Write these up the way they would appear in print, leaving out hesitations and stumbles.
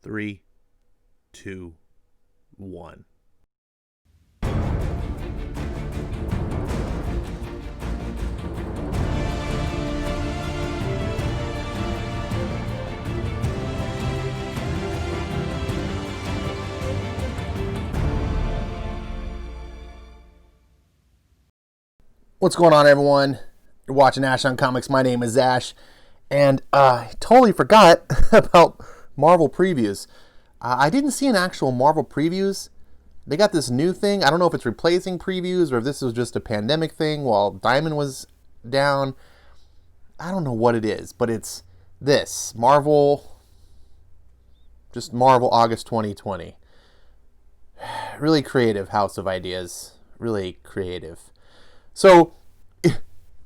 Three, two, one. What's going on, everyone? You're watching Ash on Comics. My name is Ash, and I totally forgot about Marvel previews. I didn't see an actual Marvel previews. They got this new thing. I don't know if it's replacing previews or if this was just a pandemic thing while Diamond was down. I don't know what it is, but it's this Marvel, just Marvel August 2020. Really creative house of ideas. Really creative. So,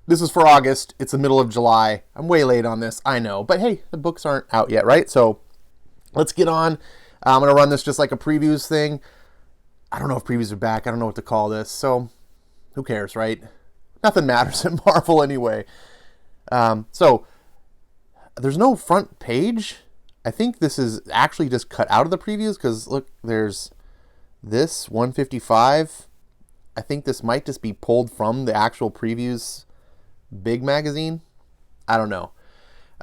this is for August. It's the middle of July. I'm way late on this, I know. But hey, the books aren't out yet, right? So, let's get on. I'm going to run this just like a previews thing. I don't know if previews are back. I don't know what to call this. So, who cares, right? Nothing matters in Marvel anyway. So, there's no front page. I think this is actually just cut out of the previews because, look, there's this 155. I think this might just be pulled from the actual previews big magazine. I don't know.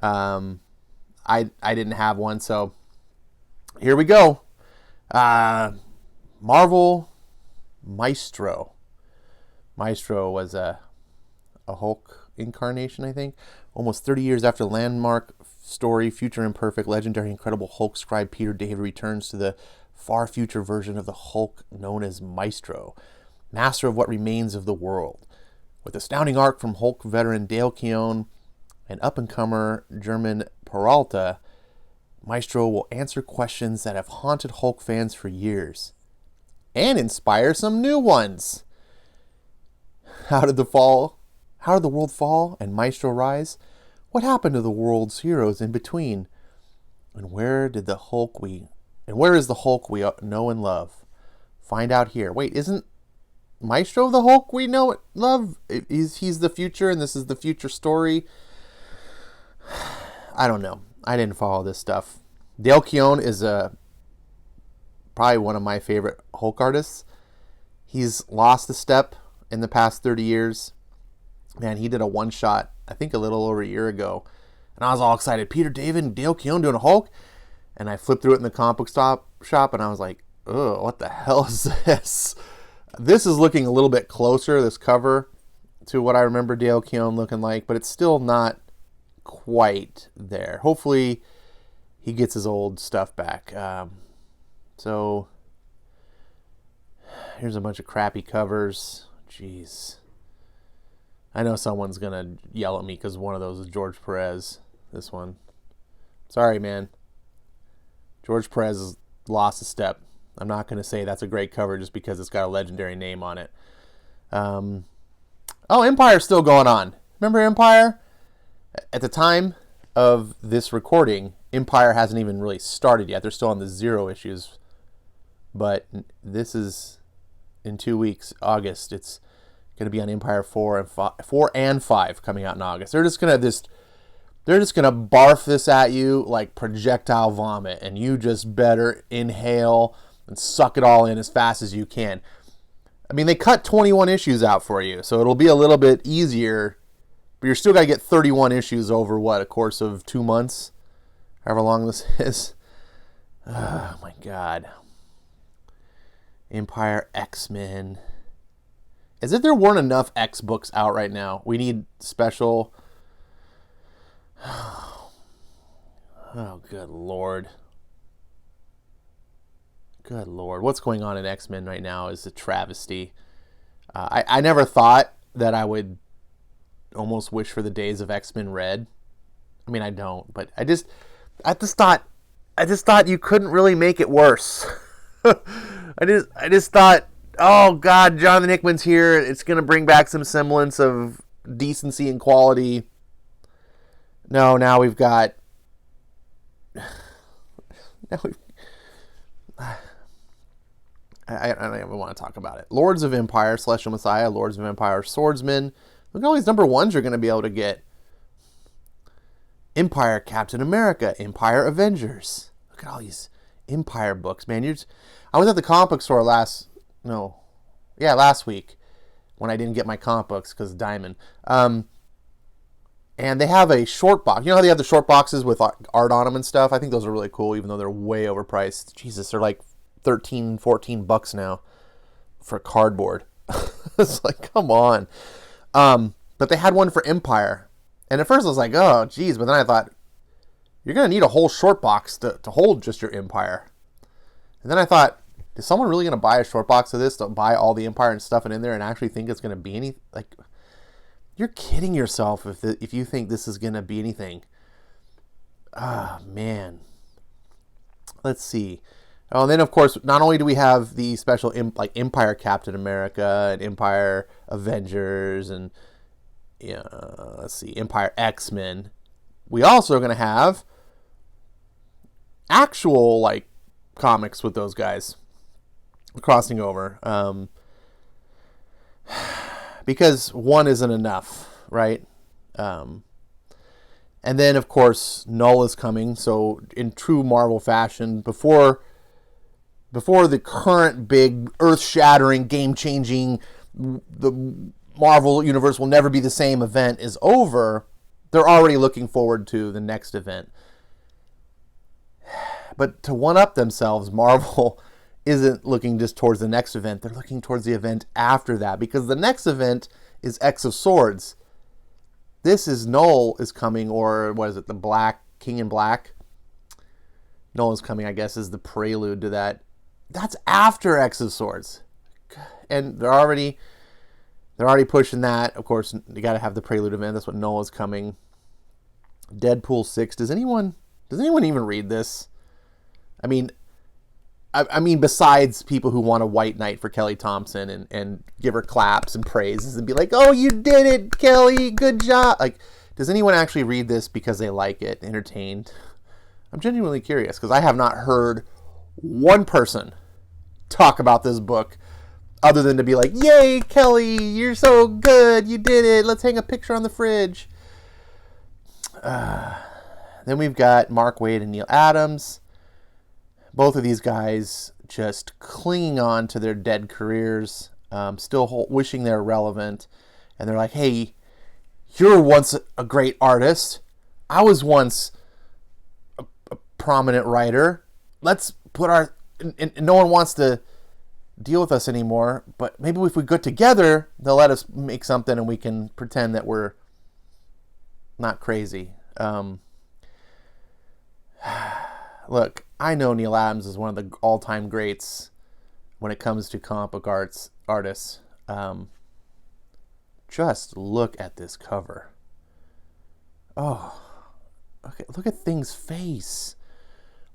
I didn't have one, so here we go. Marvel Maestro. Maestro was a Hulk incarnation, I think. Almost 30 years after the landmark story, future imperfect, legendary, incredible Hulk scribe Peter David returns to the far future version of the Hulk known as Maestro, master of what remains of the world. With astounding arc from Hulk veteran Dale Keown and up-and-comer German Peralta, Maestro will answer questions that have haunted Hulk fans for years and inspire some new ones. How did the world fall and Maestro rise? What happened to the world's heroes in between? And where is the Hulk we know and love? Find out here. Wait, isn't Maestro the Hulk we know and love? He's the future and this is the future story? I don't know. I didn't follow this stuff. Dale Keown is probably one of my favorite Hulk artists. He's lost a step in the past 30 years. Man, he did a one-shot, I think a little over a year ago. And I was all excited. Peter David and Dale Keown doing a Hulk? And I flipped through it in the comic book shop and I was like, oh, what the hell is this? This is looking a little bit closer, this cover, to what I remember Dale Keown looking like, but it's still not quite there. Hopefully, he gets his old stuff back. So, here's a bunch of crappy covers. Jeez. I know someone's going to yell at me because one of those is George Perez. This one. Sorry, man. George Perez has lost a step. I'm not going to say that's a great cover just because it's got a legendary name on it. Empire's still going on. Remember Empire? At the time of this recording, Empire hasn't even really started yet. They're still on the 0 issues. But this is in 2 weeks, August. It's going to be on Empire 4 and 5 coming out in August. They're just going to barf this at you like projectile vomit, and you just better inhale and suck it all in as fast as you can. I mean, they cut 21 issues out for you, so it'll be a little bit easier, but you're still got to get 31 issues over, a course of 2 months? However long this is. Oh, my God. Empire, XMen. As if there weren't enough X books out right now. We need special... Oh, good Lord. Good Lord. What's going on in X-Men right now is a travesty. I never thought that I would almost wish for the days of X-Men Red. I mean, I don't, but I just thought you couldn't really make it worse. I just thought, oh God, Jonathan Hickman's here. It's going to bring back some semblance of decency and quality. No, now we've got... I don't even want to talk about it. Lords of Empire, Celestial Messiah, Lords of Empire, Swordsman. Look at all these number ones you're going to be able to get. Empire Captain America, Empire Avengers. Look at all these Empire books, man. I was at the comic book store last week when I didn't get my comic books because of Diamond. And they have a short box. You know how they have the short boxes with art on them and stuff? I think those are really cool, even though they're way overpriced. Jesus, they're like $13-14 now for cardboard. It's like, come on. But they had one for Empire. And at first I was like, oh, geez. But then I thought, you're going to need a whole short box to hold just your Empire. And then I thought, is someone really going to buy a short box of this, to buy all the Empire and stuff it in there and actually think it's going to be any, like, you're kidding yourself if you think this is going to be anything. Ah, man. Let's see. Oh, and then, of course, not only do we have the special, like, Empire Captain America and Empire Avengers and, let's see, Empire X-Men, we also are going to have actual, like, comics with those guys crossing over. Because one isn't enough, right? And then, of course, Null is coming. So, in true Marvel fashion, before the current big earth-shattering, game-changing, the Marvel Universe will never be the same event is over, they're already looking forward to the next event. But to one-up themselves, Marvel isn't looking just towards the next event. They're looking towards the event after that, because the next event is X of Swords. This is Null is coming, or what is it, the Black King in Black? Null is coming, I guess, is the prelude to that. That's after X of Swords. And they're already pushing that. Of course, you got to have the prelude event. That's what Null is coming. Deadpool 6. Does anyone even read this? I mean, besides people who want a white knight for Kelly Thompson and give her claps and praises and be like, oh, you did it, Kelly, good job. Like, does anyone actually read this because they like it, entertained? I'm genuinely curious, because I have not heard one person talk about this book other than to be like, yay, Kelly, you're so good, you did it, let's hang a picture on the fridge. Then we've got Mark Waid and Neil Adams. Both of these guys just clinging on to their dead careers, still wishing they're relevant. And they're like, hey, you were once a great artist. I was once a prominent writer. Let's put and no one wants to deal with us anymore. But maybe if we get together, they'll let us make something and we can pretend that we're not crazy. Look, I know Neil Adams is one of the all-time greats when it comes to comic book artists. Just look at this cover. Oh, okay, look at Thing's face.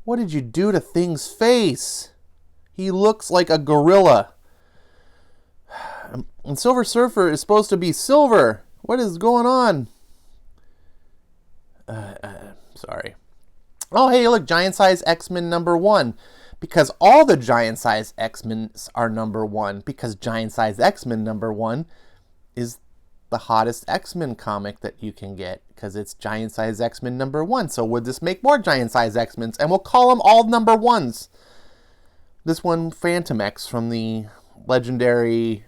What did you do to Thing's face? He looks like a gorilla. And Silver Surfer is supposed to be silver. What is going on? Sorry. Oh, hey, look, Giant Size X-Men #1. Because all the Giant Size X-Men are #1. Because Giant Size X-Men #1 is the hottest X-Men comic that you can get. Because it's Giant Size X-Men #1. So we'll just make more Giant Size X-Men. And we'll call them all #1s. This one, Phantom X, from the legendary,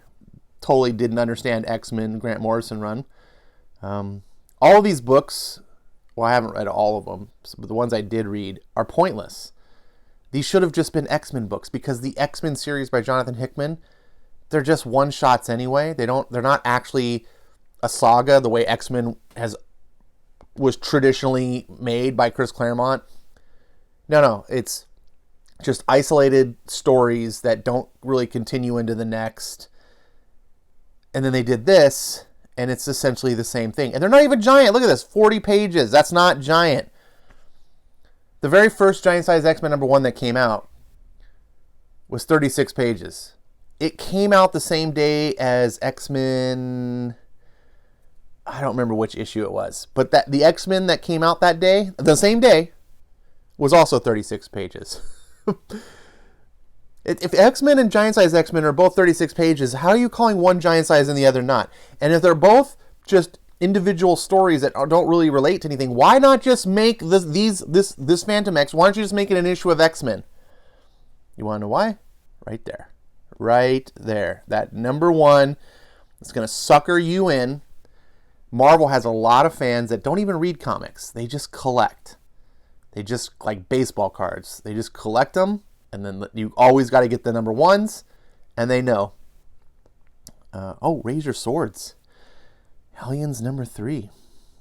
totally didn't understand X-Men Grant Morrison run. All of these books... Well, I haven't read all of them, but the ones I did read are pointless. These should have just been X-Men books, because the X-Men series by Jonathan Hickman, they're just one-shots anyway. They're not actually a saga the way X-Men was traditionally made by Chris Claremont. No, it's just isolated stories that don't really continue into the next. And then they did this, and it's essentially the same thing. And they're not even giant. Look at this, 40 pages. That's not giant. The very first Giant Size X-Men #1 that came out was 36 pages. It came out the same day as X-Men... I don't remember which issue it was. But the X-Men that came out that day, the same day, was also 36 pages. If X-Men and Giant Size X-Men are both 36 pages, how are you calling one Giant Size and the other not? And if they're both just individual stories that don't really relate to anything, why not just make this Phantom X? Why don't you just make it an issue of X-Men? You want to know why? Right there. Right there. That number one is going to sucker you in. Marvel has a lot of fans that don't even read comics. They just collect. They just, like baseball cards. They just collect them, and then you always got to get the number ones, and they know. Raise Your Swords. Hellions number 3.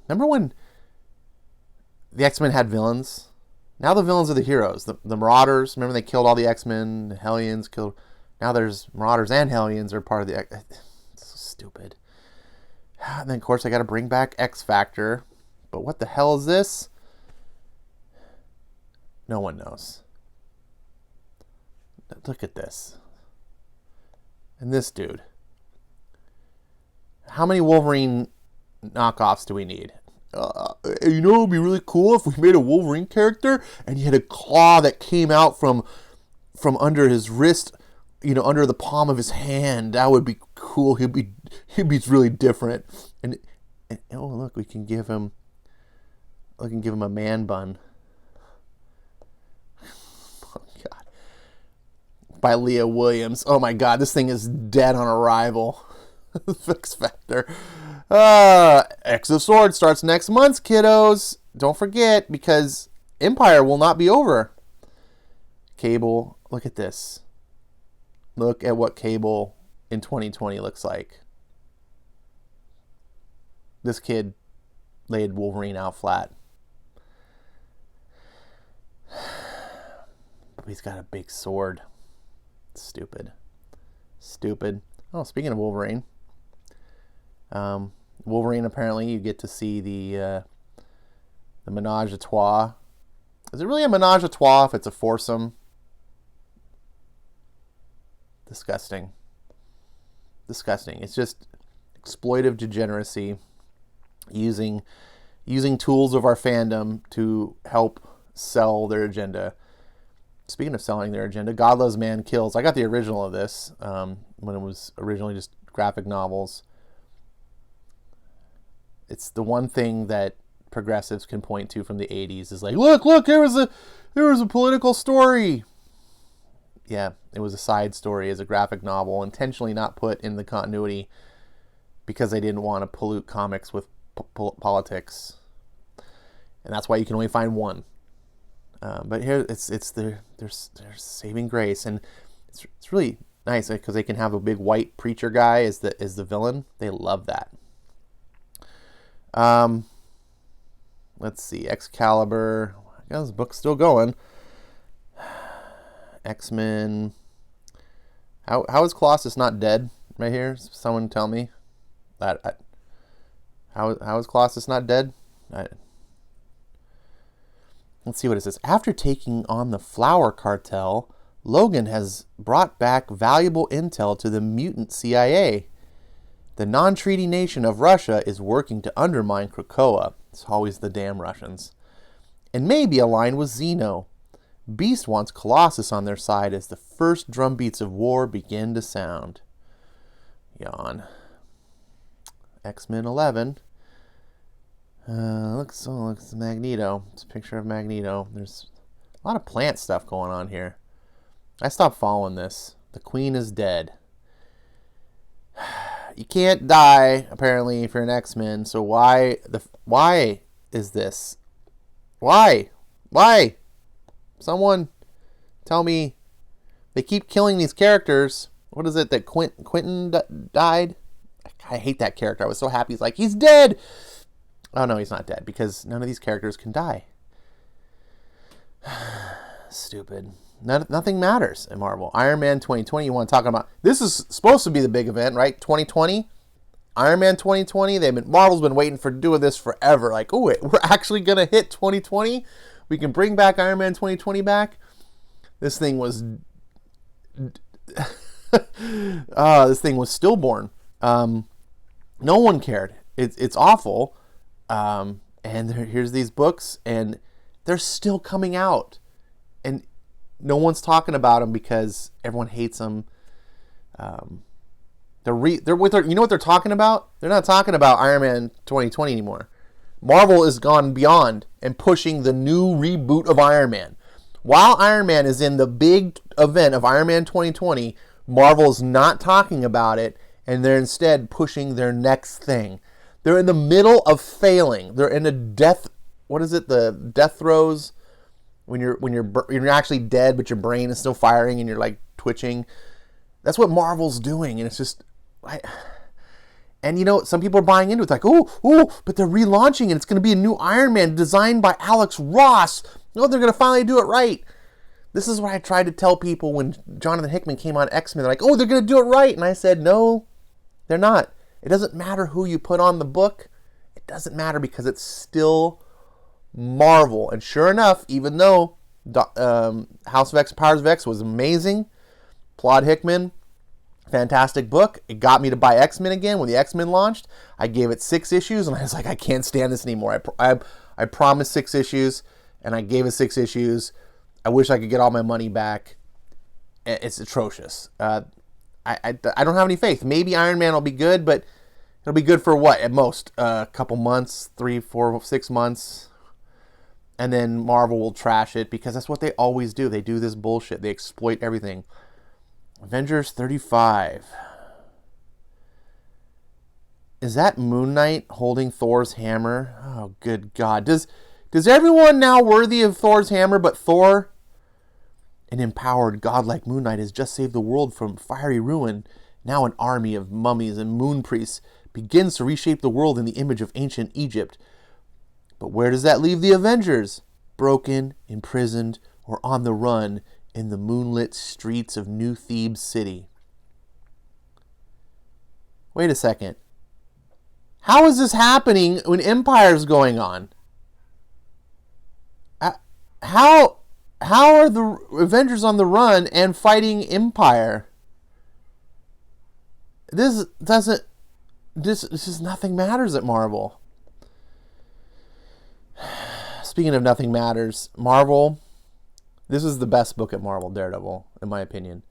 Remember when the X-Men had villains? Now the villains are the heroes. The Marauders, remember they killed all the X-Men, the Hellions killed. Now there's Marauders and Hellions are part of the... It's so stupid. And then, of course, I got to bring back X Factor. But what the hell is this? No one knows. Look at this. And this dude. How many Wolverine knockoffs do we need? It would be really cool if we made a Wolverine character and he had a claw that came out from under his wrist, under the palm of his hand. That would be cool. He'd be really different. And oh, look, we can give him a man bun. Oh God. By Leah Williams. Oh my God, this thing is dead on arrival. X Factor. X of Swords starts next month, kiddos. Don't forget, because Empire will not be over. Cable, look at this. Look at what Cable in 2020 looks like. This kid laid Wolverine out flat. But he's got a big sword. Stupid. Oh, speaking of Wolverine. Wolverine, apparently, you get to see the menage a trois. Is it really a menage a trois if it's a foursome? Disgusting. It's just exploitive degeneracy, using tools of our fandom to help sell their agenda. Speaking of selling their agenda, God Loves Man Kills. I got the original of this when it was originally just graphic novels. It's the one thing that progressives can point to from the 80s is like, look, there was a political story. Yeah, it was a side story as a graphic novel, intentionally not put in the continuity because they didn't want to pollute comics with politics. And that's why you can only find one. But here it's their saving grace, and it's really nice because they can have a big white preacher guy as the villain. They love that. Let's see, Excalibur. I got this book's still going. XMen. How is Colossus not dead? Right here, someone tell me that. How is Colossus not dead? Let's see what it says. After taking on the Flower Cartel, Logan has brought back valuable intel to the mutant CIA. The non-treaty nation of Russia is working to undermine Krakoa. It's always the damn Russians. And maybe align with Xeno. Beast wants Colossus on their side as the first drumbeats of war begin to sound. Yawn. X-Men 11. Looks Magneto. It's a picture of Magneto. There's a lot of plant stuff going on here. I stopped following this. The Queen is dead. You can't die, apparently, if you're an X-Men. So why is this? Why? Someone tell me. They keep killing these characters. What is it that Quentin died? I hate that character. I was so happy. He's dead. Oh, no, he's not dead because none of these characters can die. Stupid. Nothing matters in Marvel. Iron Man 2020, you want to talk about... This is supposed to be the big event, right? 2020. Iron Man 2020. Marvel's been waiting for doing this forever. We're actually going to hit 2020. We can bring back Iron Man 2020 back. This thing was... this thing was stillborn. No one cared. It's awful. And here's these books, and they're still coming out, and no one's talking about them because everyone hates them. You know what they're talking about? They're not talking about Iron Man 2020 anymore. Marvel has gone beyond and pushing the new reboot of Iron Man. While Iron Man is in the big event of Iron Man 2020, Marvel's not talking about it, and they're instead pushing their next thing. They're in the middle of failing. They're in a death. What is it? The death throes when you're actually dead, but your brain is still firing and you're like twitching. That's what Marvel's doing, and it's just and you know, some people are buying into it. It's like, oh, but they're relaunching it. It's going to be a new Iron Man designed by Alex Ross. No, they're going to finally do it right. This is what I tried to tell people when Jonathan Hickman came on XMen. They're like, oh, they're going to do it right. And I said, no, they're not. It doesn't matter who you put on the book. It doesn't matter because it's still Marvel. And sure enough, even though House of X, Powers of X was amazing, Claude Hickman, fantastic book. It got me to buy X-Men again when the X-Men launched. I gave it 6 issues, and I was like, I can't stand this anymore. I promised 6 issues, and I gave it 6 issues. I wish I could get all my money back. It's atrocious. I don't have any faith. Maybe Iron Man will be good, but it'll be good for what? At most, a couple months, 3, 4, 6 months. And then Marvel will trash it because that's what they always do. They do this bullshit. They exploit everything. Avengers 35. Is that Moon Knight holding Thor's hammer? Oh, good God. Does everyone now worthy of Thor's hammer but Thor? An empowered god like Moon Knight has just saved the world from fiery ruin. Now an army of mummies and moon priests begins to reshape the world in the image of ancient Egypt. But where does that leave the Avengers? Broken, imprisoned, or on the run in the moonlit streets of New Thebes City. Wait a second. How is this happening when Empire's going on? How are the Avengers on the run and fighting Empire? This is nothing matters at Marvel. Speaking of nothing matters, Marvel, this is the best book at Marvel, Daredevil, in my opinion.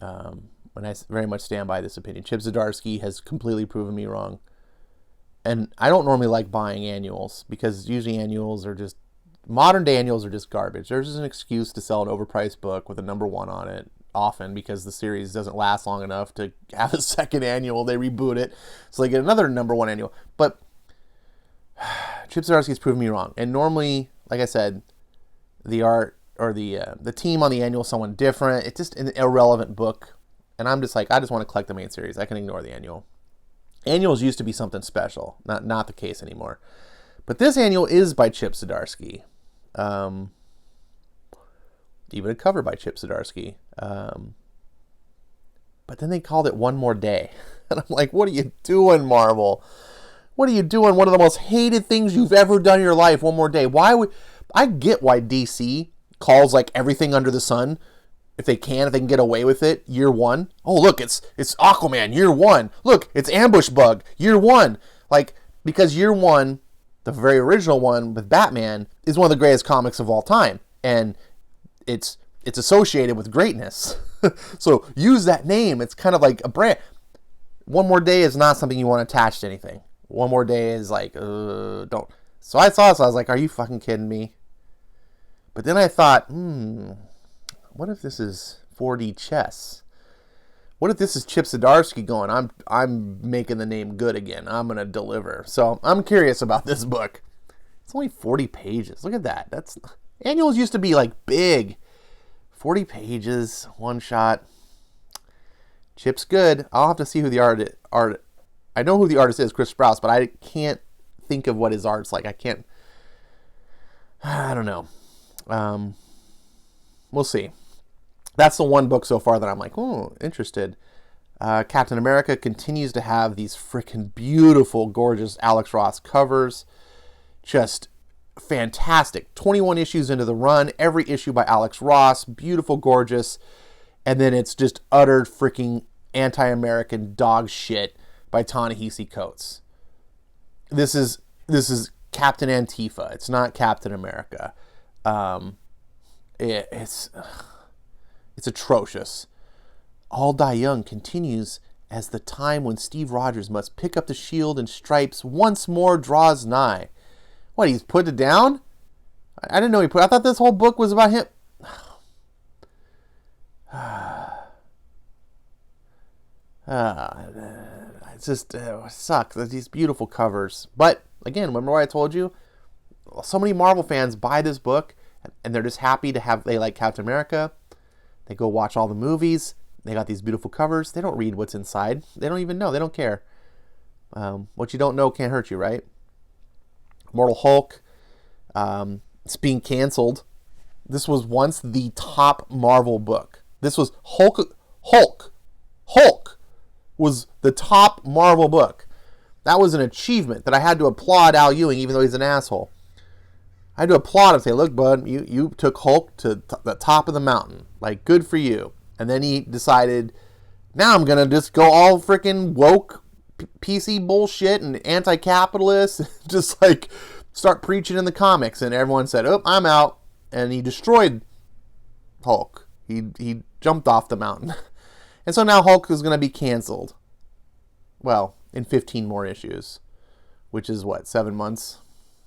And I very much stand by this opinion. Chip Zdarsky has completely proven me wrong. And I don't normally like buying annuals because usually annuals are just, modern day annuals are just garbage. There's just an excuse to sell an overpriced book with a number 1 on it, often because the series doesn't last long enough to have a second annual. They reboot it, so they get another number 1 annual. But Chip Zdarsky's proven me wrong. And normally, like I said, the art or the team on the annual is someone different. It's just an irrelevant book. And I'm just like, I just want to collect the main series. I can ignore the annual. Annuals used to be something special. Not the case anymore. But this annual is by Chip Zdarsky. Even a cover by Chip Zdarsky. But then they called it One More Day. And I'm like, what are you doing, Marvel? What are you doing? One of the most hated things you've ever done in your life, One More Day. I get why DC calls like everything under the sun, if they can get away with it, year 1. Oh, look, it's Aquaman, year 1. Look, it's Ambush Bug, year 1. Like, because year 1, the very original one with Batman, is one of the greatest comics of all time. And it's associated with greatness. So use that name. It's kind of like a brand. One More Day is not something you want to attach to anything. One More Day is like, don't. So I saw this, I was like, are you fucking kidding me? But then I thought, what if this is 4D chess? What if this is Chip Zdarsky going, I'm making the name good again. I'm going to deliver. So I'm curious about this book. It's only 40 pages. Look at that. Annuals used to be like big. 40 pages, one shot. Chip's good. I'll have to see who the art. I know who the artist is, Chris Sprouse, but I can't think of what his art's like. I don't know. We'll see. That's the one book so far that I'm like, oh, interested. Captain America continues to have these freaking beautiful, gorgeous Alex Ross covers. Just fantastic. 21 issues into the run. Every issue by Alex Ross. Beautiful, gorgeous. And then it's just utter freaking anti-American dog shit by Ta-Nehisi Coates. This is Captain Antifa. It's not Captain America. It's atrocious. All Die Young continues as the time when Steve Rogers must pick up the shield and stripes once more draws nigh. What, he's put it down? I didn't know he put. I thought this whole book was about him. It just sucks. These beautiful covers. But again, remember what I told you? So many Marvel fans buy this book and they're just happy to have, they like Captain America. They go watch all the movies. They got these beautiful covers. They don't read what's inside. They don't even know. They don't care. What you don't know can't hurt you, right? Immortal Hulk. It's being canceled. This was once the top Marvel book. This was Hulk was the top Marvel book. That was an achievement that I had to applaud Al Ewing, even though he's an asshole. I had to applaud him and say, look, bud, you took Hulk to the top of the mountain. Like, good for you. And then he decided, now I'm going to just go all freaking woke PC bullshit and anti-capitalist. Just like start preaching in the comics. And everyone said, oh, I'm out. And he destroyed Hulk. He jumped off the mountain. And so now Hulk is going to be canceled. Well, in 15 more issues. Which is what, 7 months?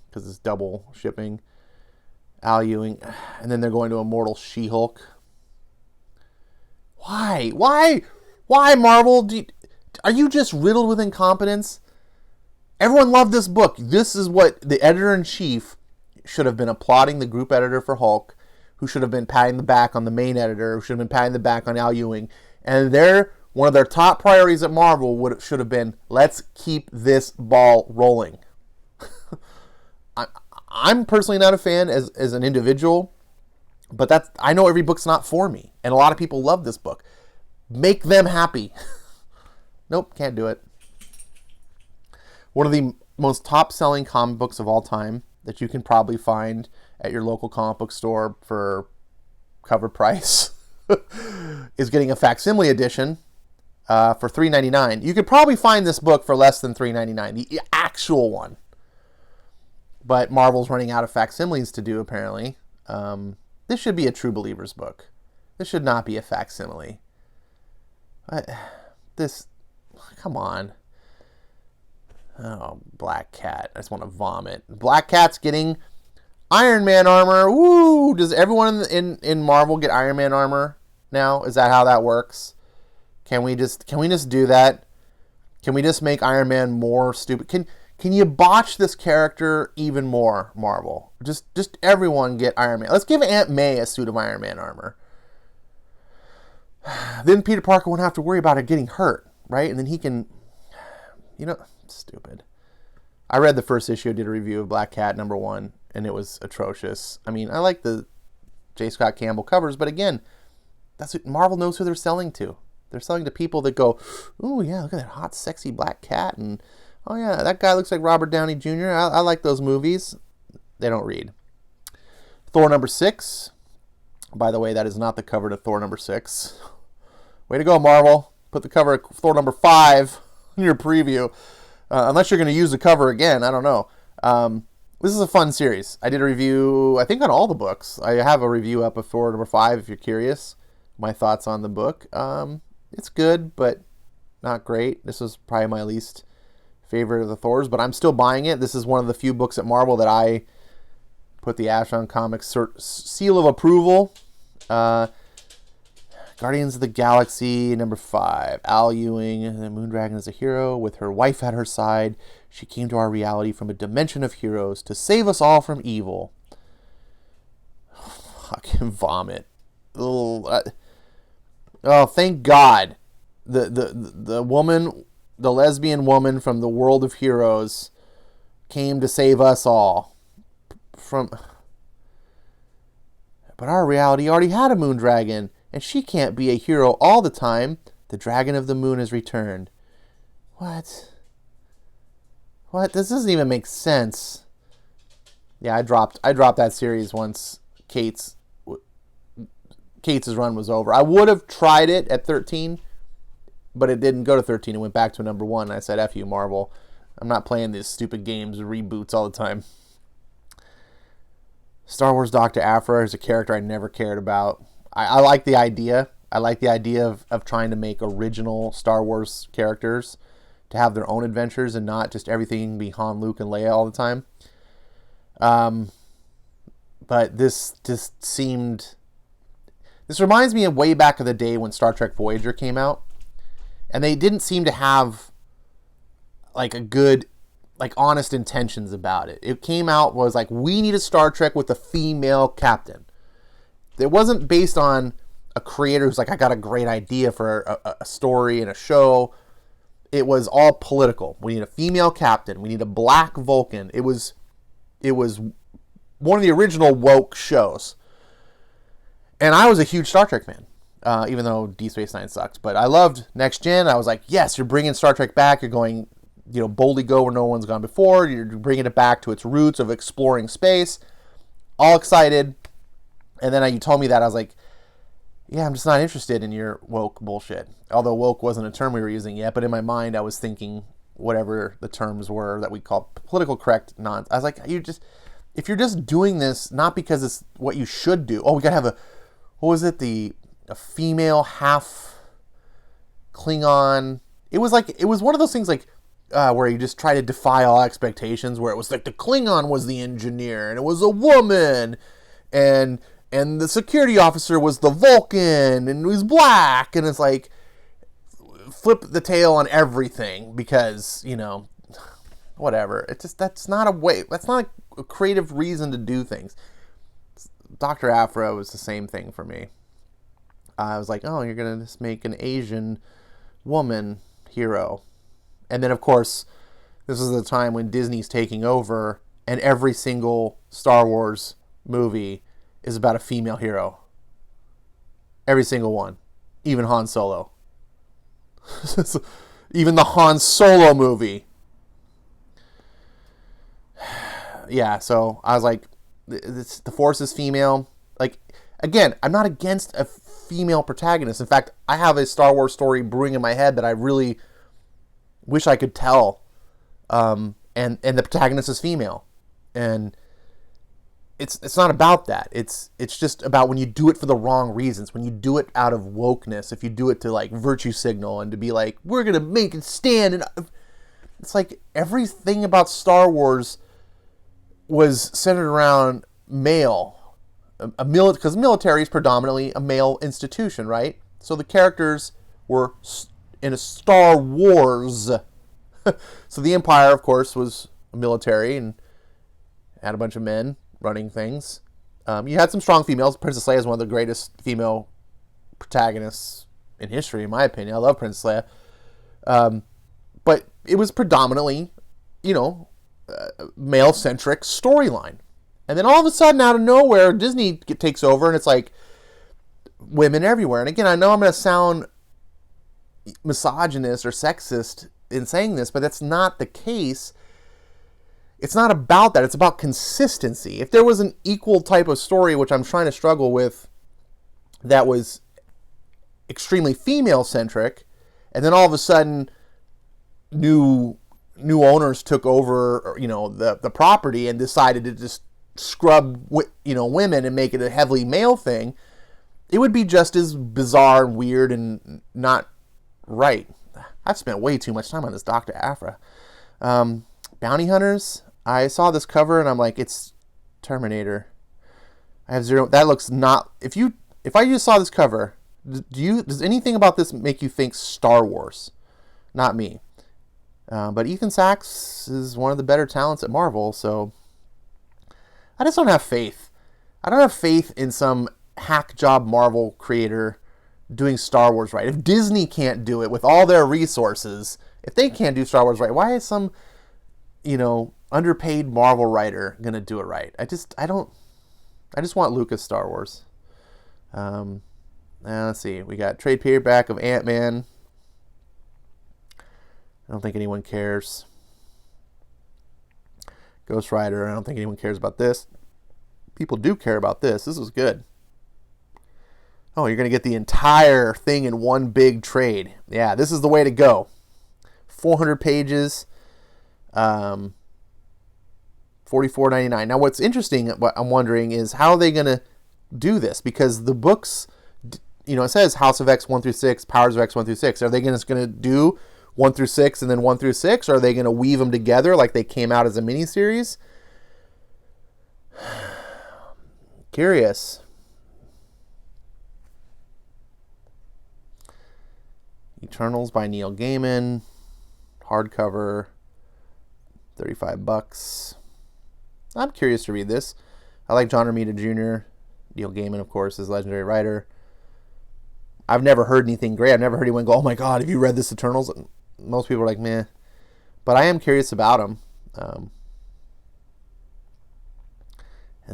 Because it's double shipping. Al Ewing. And then they're going to Immortal She-Hulk. Why? Why, Marvel? Are you just riddled with incompetence? Everyone loved this book. This is what the editor-in-chief should have been applauding the group editor for Hulk, who should have been patting the back on the main editor, who should have been patting the back on Al Ewing. And one of their top priorities at Marvel should have been, let's keep this ball rolling. I'm personally not a fan as an individual, but I know every book's not for me. And a lot of people love this book. Make them happy. Nope, can't do it. One of the most top-selling comic books of all time that you can probably find at your local comic book store for cover price is getting a facsimile edition for $3.99. You could probably find this book for less than $3.99, the actual one. But Marvel's running out of facsimiles to do, apparently. This should be a True Believers book. This should not be a facsimile. Come on. Oh, Black Cat. I just want to vomit. Black Cat's getting Iron Man armor. Woo! Does everyone in Marvel get Iron Man armor now? Is that how that works? Can we just do that? Can we just make Iron Man more stupid? Can you botch this character even more, Marvel? Just everyone get Iron Man. Let's give Aunt May a suit of Iron Man armor. Then Peter Parker won't have to worry about it getting hurt, right? And then he can, stupid. I read the first issue, did a review of Black Cat #1, and it was atrocious. I mean, I like the J. Scott Campbell covers, but again, that's what Marvel knows who they're selling to. They're selling to people that go, ooh, yeah, look at that hot, sexy Black Cat, and oh yeah, that guy looks like Robert Downey Jr. I like those movies. They don't read. Thor #6. By the way, that is not the cover to Thor #6. Way to go, Marvel. Put the cover of Thor #5 in your preview. Unless you're going to use the cover again. I don't know. This is a fun series. I did a review, I think, on all the books. I have a review up of Thor #5 if you're curious. My thoughts on the book. It's good, but not great. This was probably my least favorite of the Thors, but I'm still buying it. This is one of the few books at Marvel that I put the Aphra Comics seal of approval. Guardians of the Galaxy #5. Al Ewing, the Moondragon is a hero. With her wife at her side, she came to our reality from a dimension of heroes to save us all from evil. Fucking vomit. Oh, thank God. The woman, the lesbian woman from the world of heroes came to save us all. But our reality already had a Moondragon, and she can't be a hero all the time. The Dragon of the Moon has returned. What? This doesn't even make sense. Yeah, I dropped that series once Kate's run was over. I would have tried it at 13, but it didn't go to 13. It went back to #1. And I said, F you, Marvel. I'm not playing these stupid games, reboots all the time. Star Wars Dr. Aphra is a character I never cared about. I like the idea. I like the idea of trying to make original Star Wars characters to have their own adventures and not just everything be Han, Luke, and Leia all the time. But this just seemed... This reminds me of way back in the day when Star Trek Voyager came out. And they didn't seem to have like a good, like honest intentions about it. It came out was like, we need a Star Trek with a female captain. It wasn't based on a creator who's like, I got a great idea for a story and a show. It was all political. We need a female captain. We need a black Vulcan. It was one of the original woke shows. And I was a huge Star Trek fan, even though Deep Space Nine sucked. But I loved Next Gen. I was like, yes, you're bringing Star Trek back. You're going, boldly go where no one's gone before. You're bringing it back to its roots of exploring space. All excited. And then you told me that. I was like, yeah, I'm just not interested in your woke bullshit. Although woke wasn't a term we were using yet. But in my mind, I was thinking whatever the terms were that we call political correct nonsense. I was like, if you're just doing this, not because it's what you should do. Oh, we got to have a female half Klingon. It was one of those things like where you just try to defy all expectations, where it was like the Klingon was the engineer and it was a woman and the security officer was the Vulcan and he was black, and it's like flip the tail on everything because, whatever. It's just, that's not a creative reason to do things. Dr. Aphra was the same thing for me. I was like, oh, you're going to just make an Asian woman hero. And then, of course, this is the time when Disney's taking over and every single Star Wars movie is about a female hero. Every single one. Even Han Solo. Even the Han Solo movie. Yeah, so I was like, the Force is female. Like, again, I'm not against a female protagonist. In fact, I have a Star Wars story brewing in my head that I really wish I could tell. And the protagonist is female. And it's not about that. It's just about when you do it for the wrong reasons. When you do it out of wokeness. If you do it to like virtue signal and to be like, we're gonna make it stand. And it's like everything about Star Wars was centered around male, because military is predominantly a male institution, right? So the characters were in a Star Wars. So the Empire, of course, was a military and had a bunch of men running things. You had some strong females. Princess Leia is one of the greatest female protagonists in history, in my opinion. I love Princess Leia. But it was predominantly, male-centric storyline. And then all of a sudden, out of nowhere, Disney takes over, and it's like women everywhere. And again, I know I'm going to sound misogynist or sexist in saying this, but that's not the case. It's not about that. It's about consistency. If there was an equal type of story, which I'm trying to struggle with, that was extremely female-centric, and then all of a sudden, new owners took over, the property and decided to just scrub, women and make it a heavily male thing, it would be just as bizarre and weird and not right. I've spent way too much time on this Dr. Aphra. Bounty Hunters. I saw this cover and I'm like, it's Terminator. I have zero. That looks not. If I just saw this cover, does anything about this make you think Star Wars? Not me. But Ethan Sachs is one of the better talents at Marvel, so I just don't have faith. I don't have faith in some hack job Marvel creator doing Star Wars right. If Disney can't do it with all their resources, if they can't do Star Wars right, why is some, underpaid Marvel writer gonna do it right? I just want Lucas Star Wars. Let's see. We got trade paperback of Ant-Man. I don't think anyone cares. Ghost Rider. I don't think anyone cares about this. People do care about this. This is good. Oh, you're going to get the entire thing in one big trade. Yeah, this is the way to go. 400 pages. $44.99. Now, what's interesting, what I'm wondering, is how are they going to do this? Because the books, it says House of X 1 through 6, Powers of X 1 through 6. Are they just going to do 1 through 6 and then 1 through 6? Or are they going to weave them together like they came out as a miniseries? Curious. Eternals by Neil Gaiman. Hardcover. $35. I'm curious to read this. I like John Romita Jr. Neil Gaiman, of course, is a legendary writer. I've never heard anything great. I've never heard anyone go, oh my God, have you read this Eternals? Most people are like, meh. But I am curious about them. And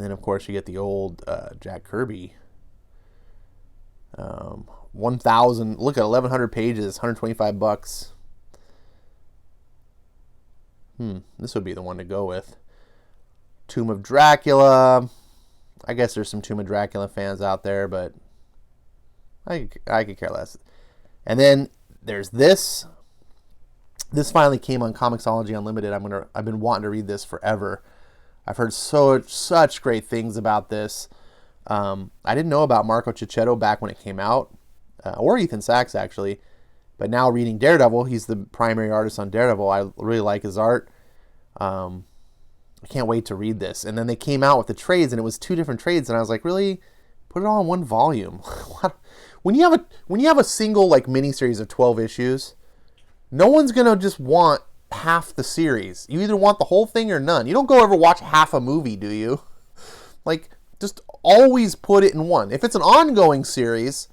then, of course, you get the old Jack Kirby. 1,000. Look at 1,100 pages, $125. This would be the one to go with. Tomb of Dracula. I guess there's some Tomb of Dracula fans out there, but I could care less. And then there's this. This finally came on Comixology Unlimited. I've been wanting to read this forever. I've heard such great things about this. I didn't know about Marco Cicchetto back when it came out, or Ethan Sachs actually. But now reading Daredevil, he's the primary artist on Daredevil. I really like his art. I can't wait to read this. And then they came out with the trades, and it was 2 different trades, and I was like, really? Put it all in one volume. When you have a single like miniseries of 12 issues, no one's gonna just want half the series. You either want the whole thing or none. You don't go ever watch half a movie, do you? Like, just always put it in one. If it's an ongoing series,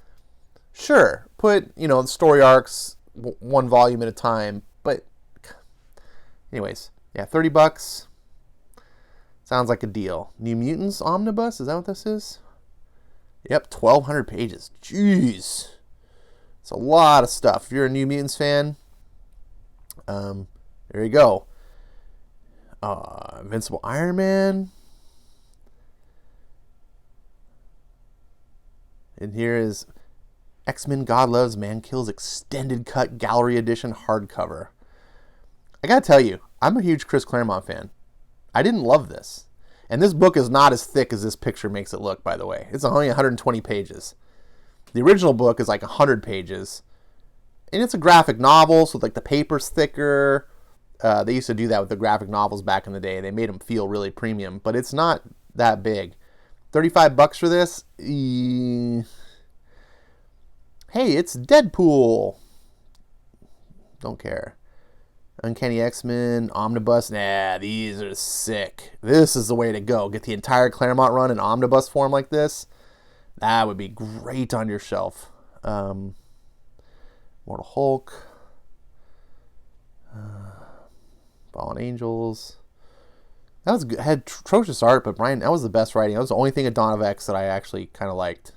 sure, put, the story arcs one volume at a time. But anyways, yeah, $30. Sounds like a deal. New Mutants Omnibus, is that what this is? Yep, 1,200 pages. Jeez. It's a lot of stuff. If you're a New Mutants fan, there you go. Invincible Iron Man. And here is XMen God Loves, Man Kills Extended Cut Gallery Edition hardcover. I gotta tell you, I'm a huge Chris Claremont fan. I didn't love this. And this book is not as thick as this picture makes it look, by the way. It's only 120 pages. The original book is like 100 pages. And it's a graphic novel, so like the paper's thicker. They used to do that with the graphic novels back in the day. They made them feel really premium, but it's not that big. $35 for this? Hey, it's Deadpool. Don't care. Uncanny X-Men, Omnibus. Nah, these are sick. This is the way to go. Get the entire Claremont run in omnibus form like this. That would be great on your shelf. Mortal Hulk. Fallen Angels. That was good. Had atrocious art, but Brian, that was the best writing. That was the only thing at Dawn of X that I actually kind of liked.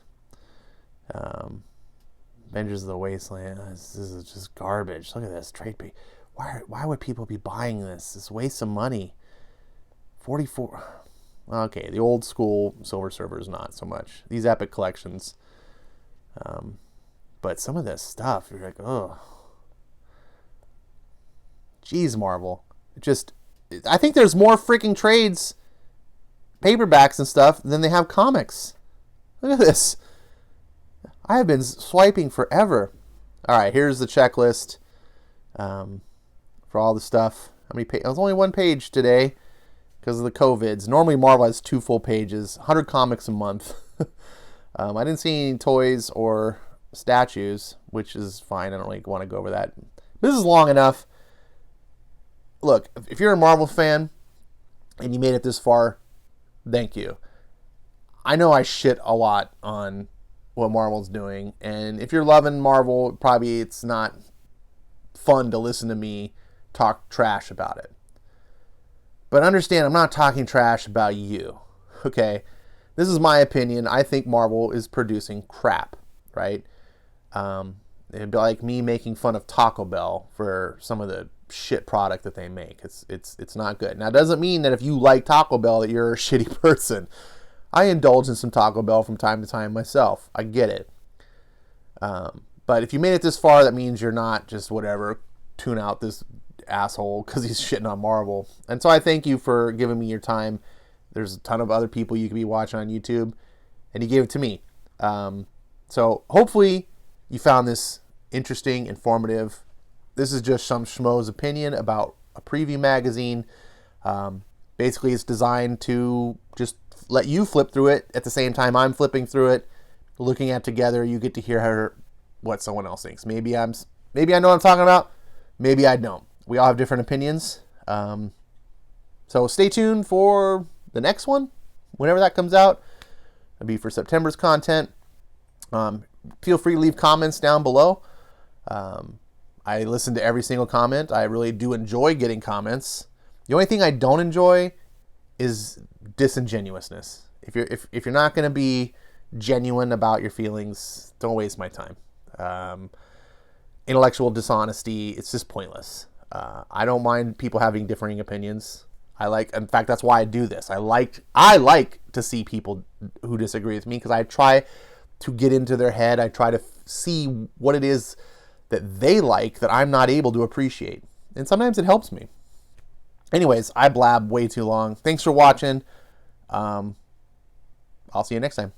Avengers of the Wasteland. This is just garbage. Look at this trade page. Why would people be buying this? This waste of money. 44. Okay, the old school Silver Surfer is not so much. These epic collections. But some of this stuff, you're like, oh. Jeez, Marvel. I think there's more freaking trades, paperbacks and stuff, than they have comics. Look at this. I have been swiping forever. All right, here's the checklist for all the stuff. How many pages? It was only one page today because of the COVIDs. Normally, Marvel has 2 full pages, 100 comics a month. I didn't see any toys or statues, which is fine. I don't really want to go over that. This is long enough. Look, if you're a Marvel fan and you made it this far, thank you. I know I shit a lot on what Marvel's doing, and if you're loving Marvel, probably it's not fun to listen to me talk trash about it. But understand, I'm not talking trash about you, okay? This is my opinion. I think Marvel is producing crap, right? It'd be like me making fun of Taco Bell for some of the shit product that they make. It's not good. Now, it doesn't mean that if you like Taco Bell that you're a shitty person. I indulge in some Taco Bell from time to time myself. I get it. But if you made it this far, that means you're not just whatever, tune out this asshole because he's shitting on Marvel. And so I thank you for giving me your time. There's a ton of other people you could be watching on YouTube, and you gave it to me. So hopefully you found this interesting, informative. This is just some schmo's opinion about a preview magazine. Basically, it's designed to just let you flip through it at the same time I'm flipping through it, looking at it together. You get to hear what someone else thinks. Maybe I'm Maybe I know what I'm talking about. Maybe I don't. We all have different opinions. So stay tuned for the next one, whenever that comes out. It'll be for September's content. Feel free to leave comments down below. I listen to every single comment. I really do enjoy getting comments. The only thing I don't enjoy is disingenuousness. If you're not going to be genuine about your feelings, don't waste my time. Intellectual dishonesty, it's just pointless. I don't mind people having differing opinions. In fact, that's why I do this. I like to see people who disagree with me, because I try to get into their head. I try to see what it is that they like that I'm not able to appreciate. And sometimes it helps me. Anyways, I blab way too long. Thanks for watching. I'll see you next time.